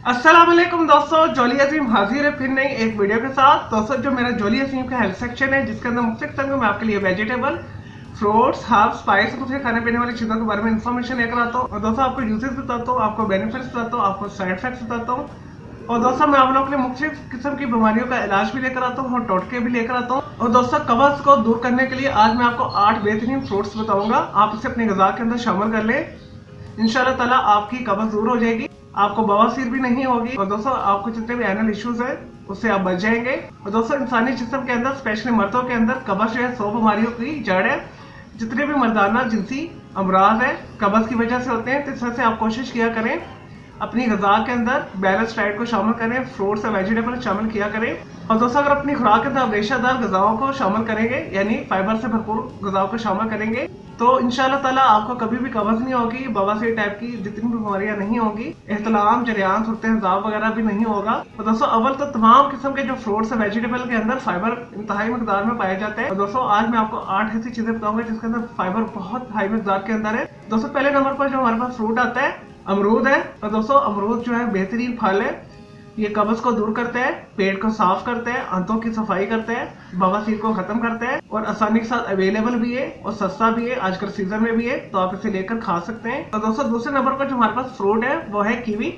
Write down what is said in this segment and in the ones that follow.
अस्सलाम वालेकुम दोस्तों, जोली अजीम हाजिर है फिर नई एक वीडियो के साथ। दोस्तों जो मेरा जोली अजीम का हेल्थ सेक्शन है जिसके अंदर मुख्तलिफ किस्म के मैं आपके लिए वेजिटेबल, फ्रूट्स, हर्ब, स्पाइस, दूसरे खाने पीने वाली चीज़ों के बारे में इन्फॉर्मेशन लेकर आता हूँ। और दोस्तों आपको यूजेस बताता हूँ, आपको बेनिफिट्स बताता हूँ, आपको साइड इफेक्ट्स बताता हूँ। और दोस्तों मैं आप लोगों के लिए मुख्तलिफ किस्म की बीमारियों का इलाज भी लेकर आता हूँ और टोटके भी लेकर आता हूँ। और दोस्तों कब्ज को दूर करने के लिए आज मैं आपको 8 बेहतरीन फ्रूट्स बताऊंगा। आप इसे अपनी ग़िज़ा के अंदर शामिल कर लें, इंशाल्लाह ताला आपकी कब्ज दूर हो जाएगी, आपको बवासीर भी नहीं होगी। और दोस्तों आपको जितने भी एनल इश्यूज है उससे आप बच जाएंगे। और दोस्तों इंसानी जिस्म के अंदर स्पेशली मर्दों के अंदर कब्ज जो है 100 बीमारियों की जड़ है। जितने भी मर्दाना जिनसी अमराज है कब्ज की वजह से होते हैं, तो इस वजह से आप कोशिश किया करें अपनी ग़िज़ा के अंदर बैलेंस डाइट को शामिल करें, फ्रूट्स और वेजिटेबल शामिल किया करें। और दोस्तों अगर अपनी खुराक के अंदर रेशादार ग़िज़ाओं को शामिल करेंगे, यानी फाइबर से भरपूर ग़िज़ाओं को शामिल करेंगे, तो इंशाल्लाह ताला आपको कभी भी कब्ज नहीं होगी, बवासीर टाइप की जितनी भी बीमारियां नहीं होगी, एहतलाम, जरियान, सुरते हिजाब वगैरह भी नहीं होगा। और दोस्तों अव्वल तो तमाम किस्म के जो फ्रूट्स और वेजिटेबल के अंदर फाइबर इंतहाई मकदार में पाए जाते हैं। और दोस्तों आज मैं आपको 8 ऐसी चीजें बताऊंगा जिसके अंदर फाइबर बहुत हाई मकदार के अंदर है। दोस्तों पहले नंबर पर जो हमारे पास फ्रूट आता है अमरूद है। और दोस्तों अमरूद जो है बेहतरीन फल है, ये कब्ज को दूर करते हैं, पेट को साफ करते हैं, आंतों की सफाई करते हैं, बवासीर को खत्म करते हैं और आसानी के साथ अवेलेबल भी है और सस्ता भी है, आजकल सीजन में भी है, तो आप इसे लेकर खा सकते हैं। और दोस्तों दूसरे नंबर पर जो हमारे पास फ्रूट है वो है कीवी।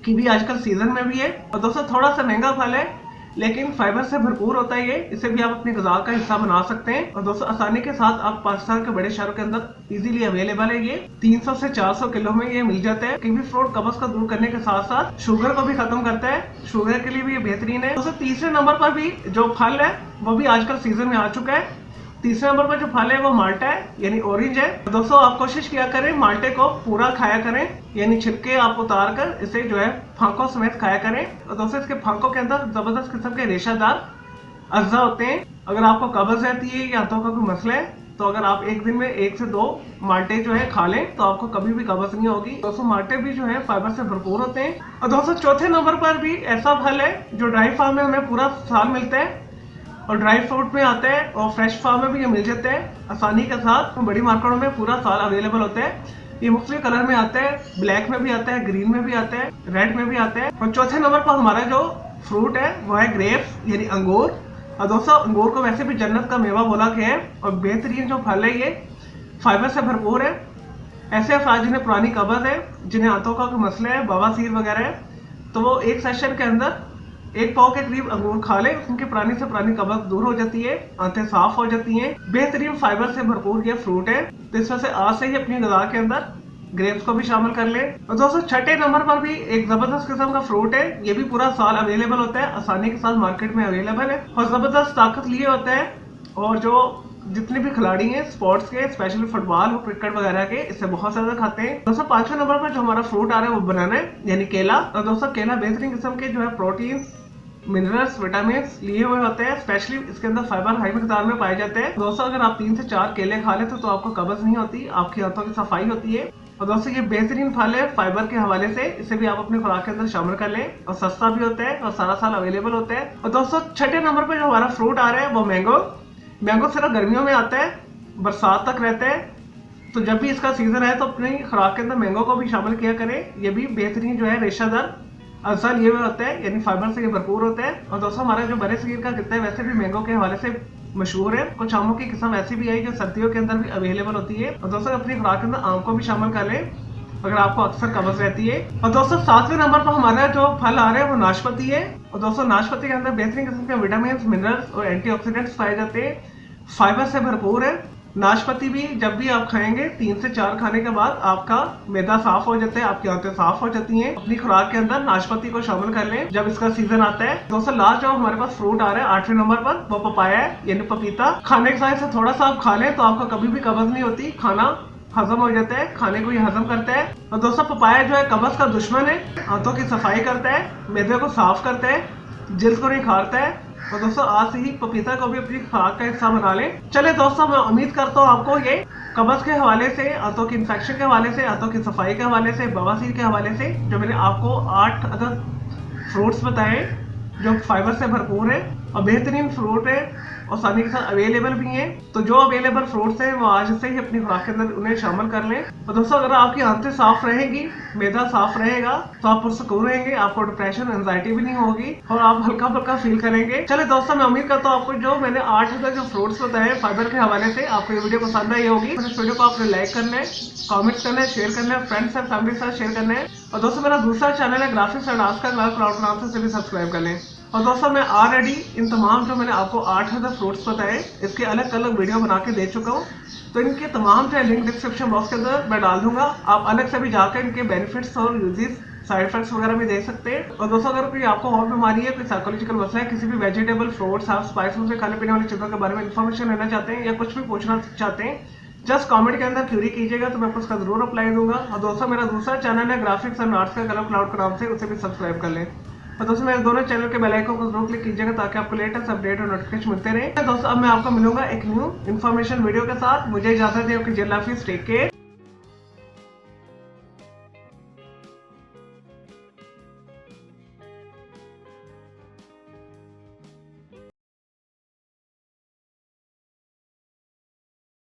कीवी आजकल सीजन में भी है और दोस्तों थोड़ा सा महंगा फल है लेकिन फाइबर से भरपूर होता है ये, इसे भी आप अपनी ग़िज़ा का हिस्सा बना सकते हैं। और दोस्तों आसानी के साथ आप पाकिस्तान के बड़े शहरों के अंदर इजीली अवेलेबल है। ये 300 से 400 किलो में ये मिल जाता है। कीवी फ्रूट कब्ज को दूर करने के साथ साथ शुगर को भी खत्म करता है, शुगर के लिए भी ये बेहतरीन है। दोस्तों तीसरे नंबर पर भी जो फल है वो भी आजकल सीजन में आ चुका है। तीसरे नंबर पर जो फल है वो माल्टा है, यानी ऑरेंज है। दोस्तों आप कोशिश किया करें माल्टे को पूरा खाया करें, यानी छिलके आप उतार कर इसे जो है फांकों समेत खाया करें। और दोस्तों इसके फांकों के अंदर जबरदस्त किस्म के रेशादार अज्जा होते हैं। अगर आपको कब्ज रहती है या हाथों का कोई मसला है तो अगर आप एक दिन में 1 से 2 माल्टे जो है खा लें तो आपको कभी भी कब्ज नहीं होगी। दोस्तों माल्टे भी जो है फाइबर से भरपूर होते हैं। और दोस्तों चौथे नंबर पर भी ऐसा फल है जो ड्राई फार्म में हमें पूरा साल मिलता है और ड्राई फ्रूट में आता है और फ्रेश फार्म में भी ये मिल जाते हैं आसानी के साथ, बड़ी मार्केटों में पूरा साल अवेलेबल होता है। ये मुख्तलिफ कलर में आता है, ब्लैक में भी आता है, ग्रीन में भी आता है, रेड में भी आता है। और चौथे नंबर पर हमारा जो फ्रूट है वो है ग्रेप्स, यानी अंगूर। और दोस्तों अंगूर को वैसे भी जन्नत का मेवा बोला गया है और बेहतरीन जो फल है ये फाइबर से भरपूर है। ऐसे अफराद जिन्हें पुरानी कब्ज है, जिन्हें आंतों का मसला है, बवासीर वगैरह है, तो वो एक सेशन के अंदर 1 पाव के करीब अंगूर खा ले, उनकी पुरानी से पुरानी कब्ज दूर हो जाती है, आंतें साफ हो जाती हैं। बेहतरीन फाइबर से भरपूर ये फ्रूट है, तो इस वजह से आज से ही अपनी ग़िज़ा के अंदर ग्रेप्स को भी शामिल कर ले। और दोस्तों छठे नंबर पर भी एक जबरदस्त किस्म का फ्रूट है, ये भी पूरा साल अवेलेबल होता है, आसानी के साथ मार्केट में अवेलेबल है और जबरदस्त ताकत लिए होता है। और जो जितने भी खिलाड़ी हैं स्पोर्ट्स के, स्पेशली फुटबॉल और क्रिकेट वगैरह के, इसे बहुत ज्यादा खाते हैं। दोस्तों पांचवें नंबर पर जो हमारा फ्रूट आ रहा है वो बनाना है, यानी केला। और दोस्तों केला बेहतरीन किस्म के जो है प्रोटीन, मिनरल्स, विटामिन लिए हुए होते हैं, स्पेशली इसके अंदर फाइबर हाई मकदार में पाए जाते हैं। दोस्तों अगर आप 3 से 4 केले खा लेते तो आपको कब्ज नहीं होती, आपकी आंतों की सफाई होती है। और दोस्तों ये बेहतरीन फल है फाइबर के हवाले से, इसे भी आप अपने खुराक के अंदर शामिल कर लें और सस्ता भी होता है और सारा साल अवेलेबल होता है। और दोस्तों छठे नंबर पर जो हमारा फ्रूट आ रहा है वो मैंगो। मैंगो सिर्फ गर्मियों में आता है, बरसात तक रहता है, तो जब भी इसका सीजन है तो अपनी खुराक के अंदर मैंगो को भी शामिल किया करें। ये भी बेहतरीन जो है रेशादार असल ये होता है, यानी फाइबर से ये भरपूर होता है। और दोस्तों हमारा जो बड़े सगीर का कितना है वैसे भी मैंगो के हवाले से मशहूर है। कुछ आमों की किस्म ऐसी भी आई जो सर्दियों के अंदर भी अवेलेबल होती है। और दोस्तों अपनी खुराक के अंदर आम को भी शामिल कर लें अगर आपको अक्सर कब्ज रहती है। और दोस्तों 7वें नंबर पर हमारा जो फल आ रहा है वो नाशपाती है। और दोस्तों नाशपाती के अंदर बेहतरीन किस्म के विटामिन, मिनरल्स और एंटीऑक्सीडेंट्स पाए जाते हैं, फाइबर से भरपूर है। नाशपाती भी जब भी आप खाएंगे 3 से 4 खाने के बाद आपका मैदा साफ हो जाता है, आपकी आंतें साफ हो जाती हैं। अपनी खुराक के अंदर नाशपाती को शामिल कर लें जब इसका सीजन आता है। दोस्तों लास्ट जो हमारे पास फ्रूट आ रहा है 8वें नंबर पर वो पपाया है, यानी पपीता। खाने के साथ से थोड़ा सा आप खा लें तो आपको कभी भी कब्ज नहीं होती, खाना हजम हो जाता है, खाने को ये हजम करता है। और दोस्तों पपाया जो है कब्ज का दुश्मन है, आंतों की सफाई करता है, मैदे को साफ करता है, जिल्द को निखारता है। और दोस्तों आज से ही पपीता को भी अपनी खुराक का हिस्सा बना लें। चले दोस्तों मैं उम्मीद करता हूँ आपको ये कब्ज के हवाले से, आंतों की इन्फेक्शन के हवाले से, आंतों की सफाई के हवाले से, बवासीर के हवाले से जो मैंने आपको 8 अदद फ्रूट्स बताए जो फाइबर से भरपूर है और बेहतरीन फ्रूट है आसानी के साथ अवेलेबल भी हैं। तो जो अवेलेबल फ्रूट्स हैं वो आज से ही अपनी खुराक के अंदर उन्हें शामिल कर लें। और दोस्तों अगर आपकी आंतें साफ रहेगी, मैदा साफ रहेगा, तो आप पुरसकून रहेंगे, आपको डिप्रेशन एंजाइटी भी नहीं होगी और आप हल्का फुल्का फील करेंगे। चले दोस्तों, मैं उम्मीद करता हूँ आपको जो मैंने 8 जो फ्रूट्स बताए फाइबर के हवाले से, आपको ये वीडियो पसंद आई होगी। इस वीडियो को आपने लाइक करना है, कमेंट करना है, शेयर करना है, फ्रेंड्स और फैमिली के साथ शेयर करना है। और दोस्तों मेरा दूसरा चैनल है ग्राफिक्स एंड आर्ट्स का क्लाउड नाम से भी सब्सक्राइब कर लें। और दोस्तों मैं ऑलरेडी इन तमाम जो मैंने आपको 8 फ्रूट्स बताए इसके अलग अलग वीडियो बना के दे चुका हूँ। तो इनके तमाम जो लिंक डिस्क्रिप्शन बॉक्स के अंदर मैं डाल दूंगा, आप अलग से भी जाकर इनके बेनिफिट्स और यूजेस, साइड इफेक्ट्स वगैरह भी देख सकते हैं। और दोस्तों अगर कोई आपको और बीमारी है, कोई साइकोलॉजिकल मसला है, किसी भी वेजिटेबल, फ्रूट्स, हर्ब्स, स्पाइसेस से खाने पीने वाली चीज़ों के बारे में इन्फॉर्मेशन लेना चाहते हैं या कुछ भी पूछना चाहते हैं, जस्ट कमेंट के अंदर क्यूरी कीजिएगा, तो मैं आपको उसका जरूर अप्लाई दूंगा। और दोस्तों मेरा दूसरा चैनल है ग्राफिक्स एंड आर्ट्स का क्लाउड के नाम से, उसे भी सब्सक्राइब कर लें। और दोस्तों मेरे दोनों चैनल के बेल आइकन को जरूर क्लिक कीजिएगा ताकि आपको लेटेस्ट अपडेट और नोटिफिकेशन मिलते रहे। दोस्तों अब मैं आपको मिलूंगा एक न्यू इन्फॉर्मेशन वीडियो के साथ। मुझे इजाजत है, आपकी जेल हाफिज़, टेक केयर।